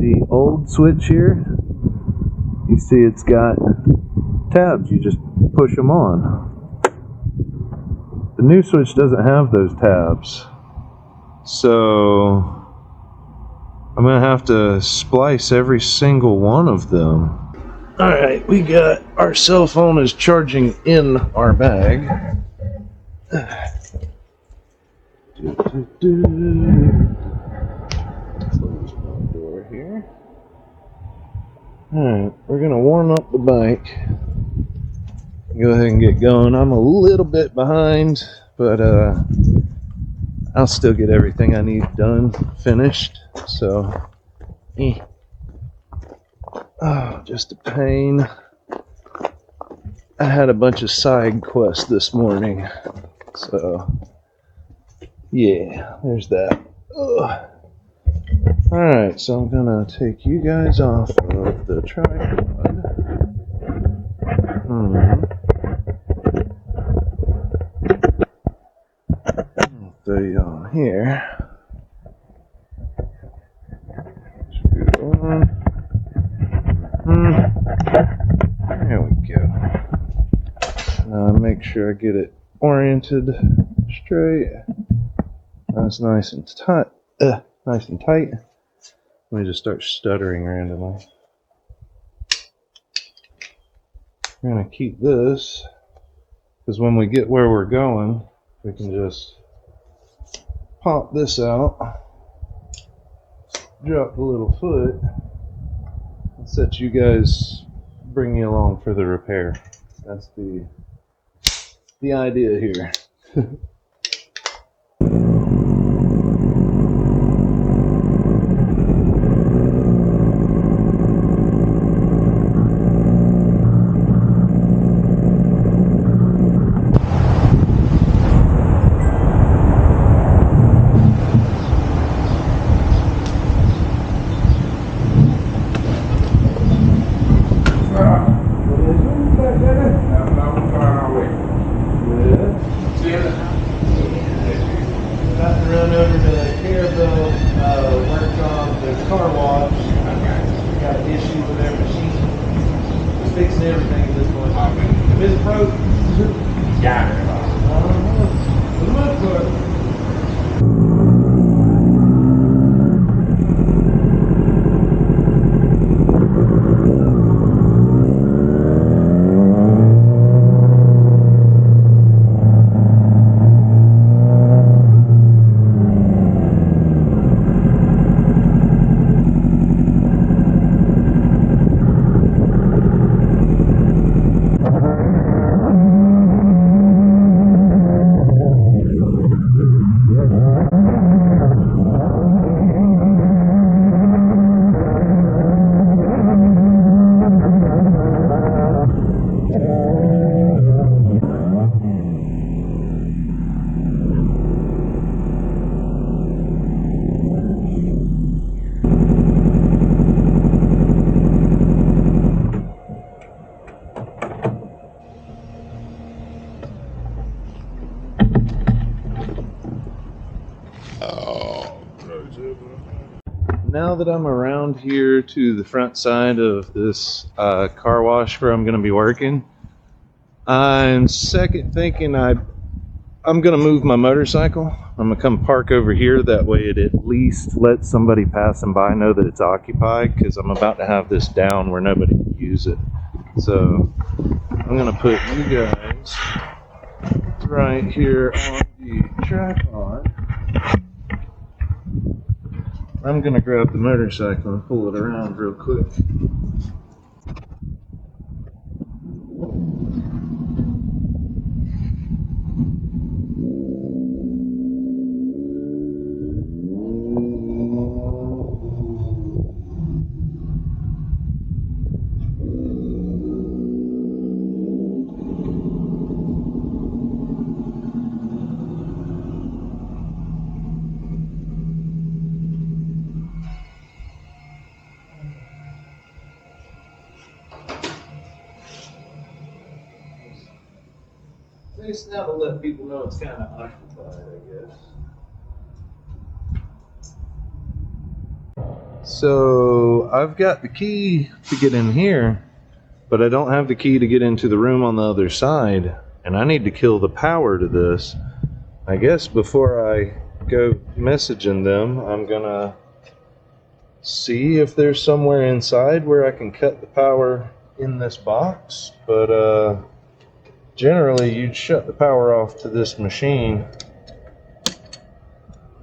The old switch here, you see it's got tabs, you just push them on. The new switch doesn't have those tabs, so I'm gonna have to splice every single one of them. Alright, we got our cell phone is charging in our bag. Close my door here. Alright, we're gonna warm up the bike. Go ahead and get going. I'm a little bit behind, but I'll still get everything I need done, finished. So, oh, just a pain. I had a bunch of side quests this morning, so yeah, there's that. Ugh. Alright, so I'm gonna take you guys off of the tripod. Throw you on here. Scoot on. There we go. Now make sure I get it oriented straight. That's nice and tight. Nice and tight. Let me just start stuttering randomly. We're gonna keep this because when we get where we're going, we can just pop this out, drop the little foot, and set you guys, bring you along for the repair. That's the idea here. Run over to Carrabelle, worked on the car wash. Got an issue with their machine. It's fixing everything at this point. If it's broke, yeah. For the most part. Now that I'm around here to the front side of this car wash where I'm going to be working, I'm second thinking I'm going to move my motorcycle. I'm going to come park over here. That way it at least lets somebody passing by know that it's occupied, because I'm about to have this down where nobody can use it. So I'm going to put you guys right here on the tripod. I'm gonna grab the motorcycle and pull it around real quick. Nice now to let people know it's kind of occupied, I guess. So I've got the key to get in here, but I don't have the key to get into the room on the other side, and I need to kill the power to this. I guess before I go messaging them, I'm gonna see if there's somewhere inside where I can cut the power in this box, but generally you'd shut the power off to this machine.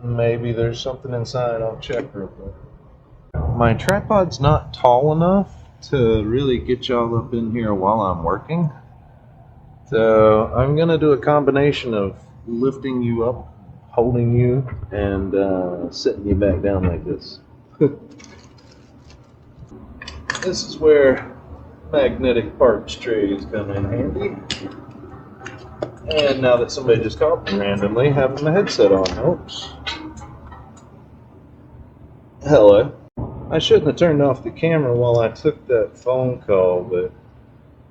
Maybe there's something inside. I'll check real quick. My tripod's not tall enough to really get y'all up in here while I'm working, so I'm gonna do a combination of lifting you up, holding you, and setting you back down like this. This is where magnetic parts trays come in handy. And now that somebody just called me randomly, having my headset on helps. Hello. I shouldn't have turned off the camera while I took that phone call, but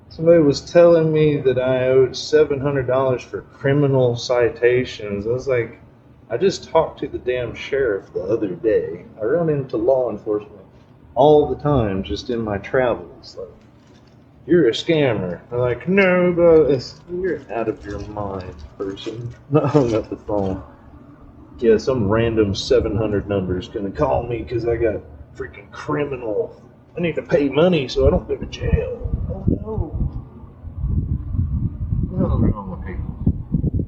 somebody was telling me that I owed $700 for criminal citations. I was like, I just talked to the damn sheriff the other day. I run into law enforcement all the time just in my travels. Like, you're a scammer. They're like, no, but you're out of your mind, person. I hung up the phone. Yeah, some random 700 number is gonna call me because I got freaking criminal. I need to pay money so I don't go to jail. Oh no. What's wrong with people?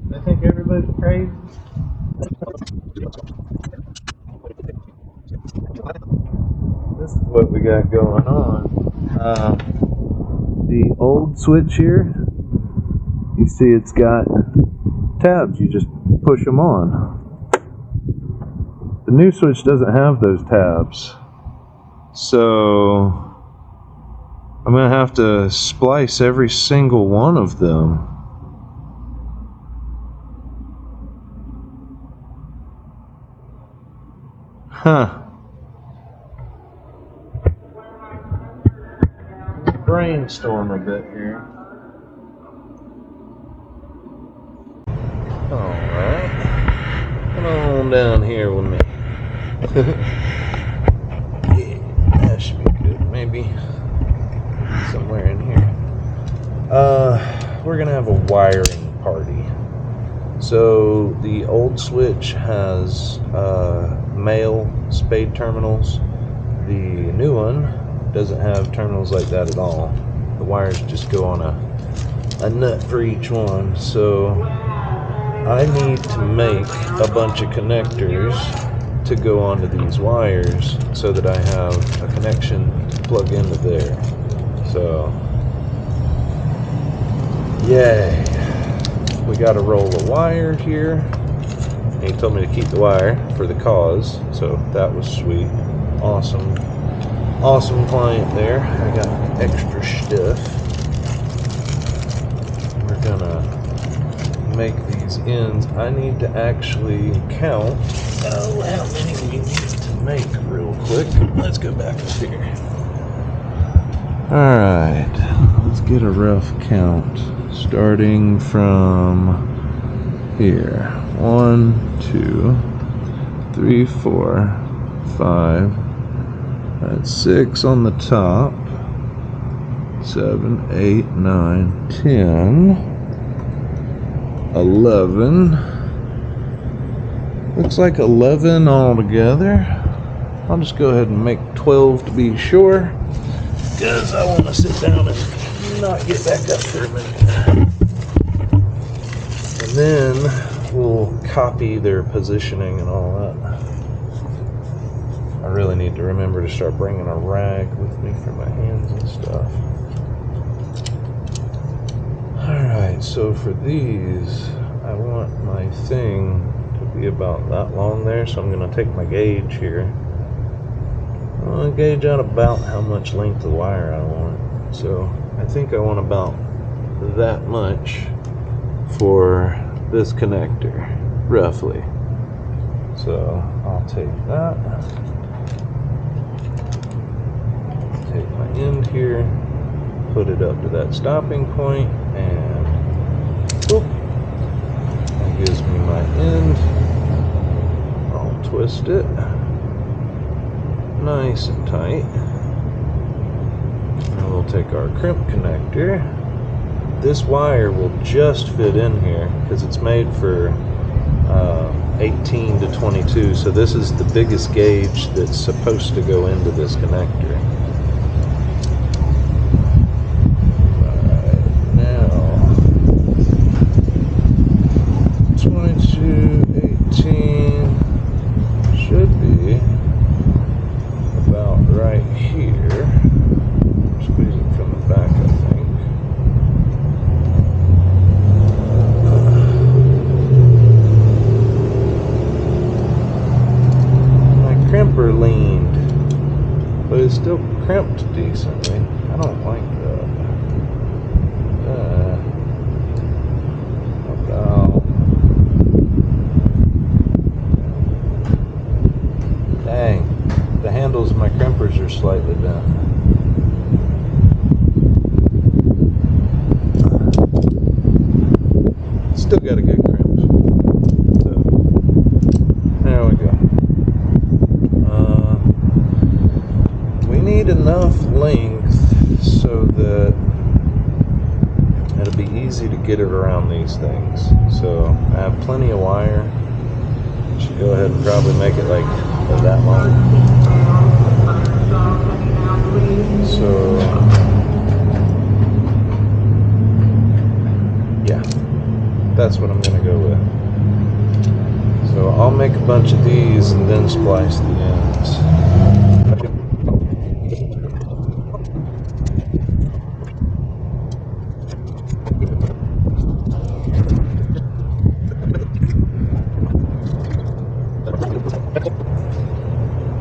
They think everybody's crazy. This is what we got going on. The old switch here, you see it's got tabs. You just push them on. The new switch doesn't have those tabs. So I'm going to have to splice every single one of them. Huh. Brainstorm a bit here. Alright. Come on down here with me. Yeah, that should be good. Maybe somewhere in here. We're gonna have a wiring party. So the old switch has male spade terminals. The new one doesn't have terminals like that at all. The wires just go on a nut for each one. So I need to make a bunch of connectors to go onto these wires so that I have a connection to plug into there. So yay, we got a roll of wire here. He told me to keep the wire for the cause, so that was sweet. Awesome client there. I got extra stuff. We're gonna make these ends. I need to actually count how many we need to make real quick. Let's go back up here. Alright, let's get a rough count starting from here. 1, 2, 3, 4, 5. That's 6 on the top. 7, 8, 9, 10, 11. Looks like 11 altogether. I'll just go ahead and make 12 to be sure, because I want to sit down and not get back up for a minute. And then we'll copy their positioning and all that. I really need to remember to start bringing a rag with me for my hands and stuff. Alright, so for these, I want my thing to be about that long there, so I'm going to take my gauge here. I'm going to gauge out about how much length of wire I want. So I think I want about that much for this connector, roughly. So I'll take that. Take my end here, put it up to that stopping point, and boop, that gives me my end. I'll twist it. nice and tight. Now we'll take our crimp connector. This wire will just fit in here because it's made for 18 to 22, so this is the biggest gauge that's supposed to go into this connector. Right now, 22, 18 should be about right here. Squeezing from the back, I think. Crimper leaned, but it's still crimped decently. I don't like that. About dang, the handles of my crimpers are slightly bent. Still got a good crimp. So there we go. Need enough length so that it'll be easy to get it around these things. So I have plenty of wire. Should go ahead and probably make it like that long. So yeah, that's what I'm gonna go with. So I'll make a bunch of these and then splice the ends.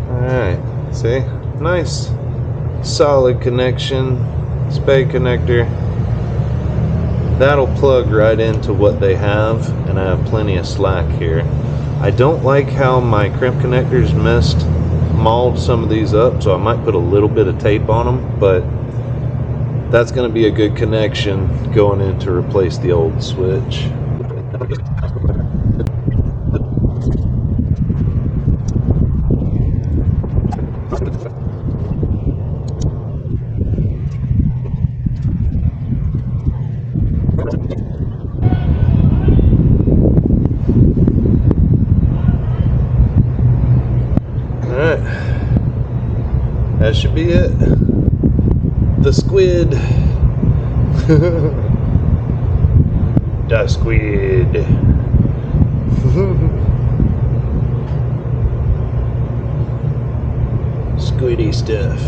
Alright, see? Nice solid connection, spade connector. That'll plug right into what they have, and I have plenty of slack here. I don't like how my crimp connectors mauled some of these up, so I might put a little bit of tape on them, but that's going to be a good connection going in to replace the old switch. Alright, that should be it. The squid. The squid. Squiddy stuff.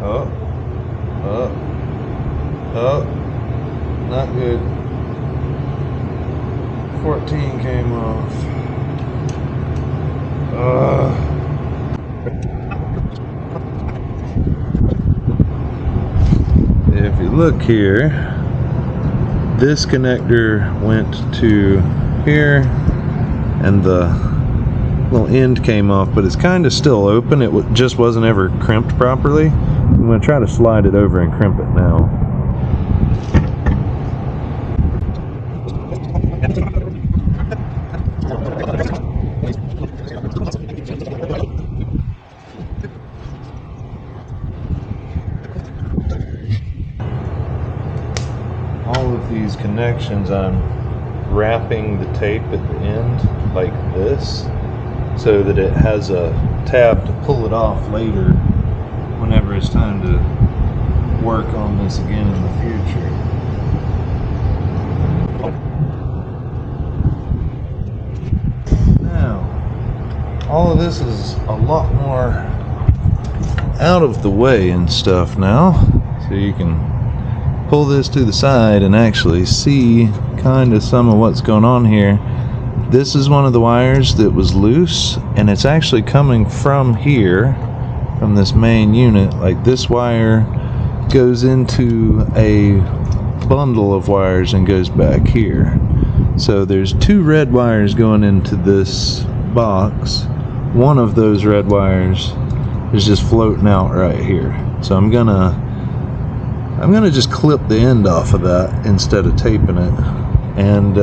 Oh, oh, oh, not good. 14 came off. If you look here, this connector went to here and the little end came off, but it's kind of still open. It just wasn't ever crimped properly. I'm going to try to slide it over and crimp it now. All of these connections, I'm wrapping the tape at the end like this so that it has a tab to pull it off later whenever it's time to work on this again in the future. Now, all of this is a lot more out of the way and stuff now, so you can pull this to the side and actually see kind of some of what's going on here. This is one of the wires that was loose, and it's actually coming from here, from this main unit. Like, this wire goes into a bundle of wires and goes back here. So there's two red wires going into this box. One of those red wires is just floating out right here. So I'm gonna just clip the end off of that instead of taping it. And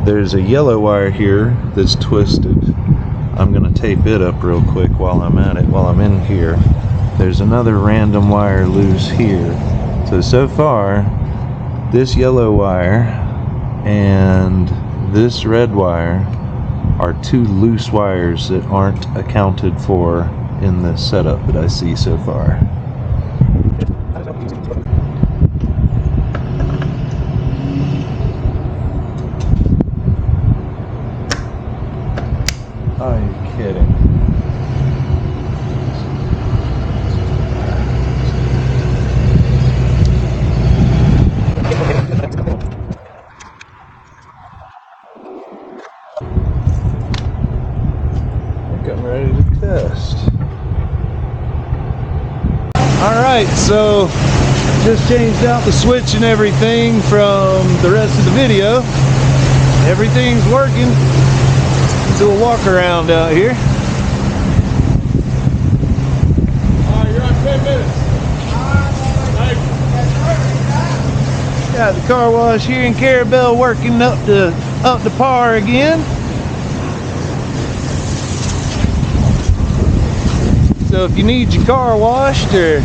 there's a yellow wire here that's twisted. I'm gonna tape it up real quick while I'm at it, while I'm in here. There's another random wire loose here. So far, this yellow wire and this red wire are two loose wires that aren't accounted for in the setup that I see so far. Are you kidding? I think I'm ready to test. Alright, so just changed out the switch and everything from the rest of the video. Everything's working. Do a walk around out here. You're on 10 minutes. Got the car wash here in Carrabelle working up to par again. So if you need your car washed or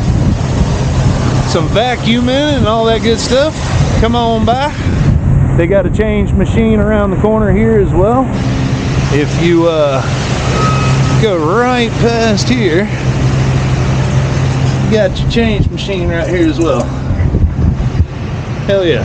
some vacuuming and all that good stuff, come on by. They got a change machine around the corner here as well. If you go right past here, you got your change machine right here as well. Hell yeah.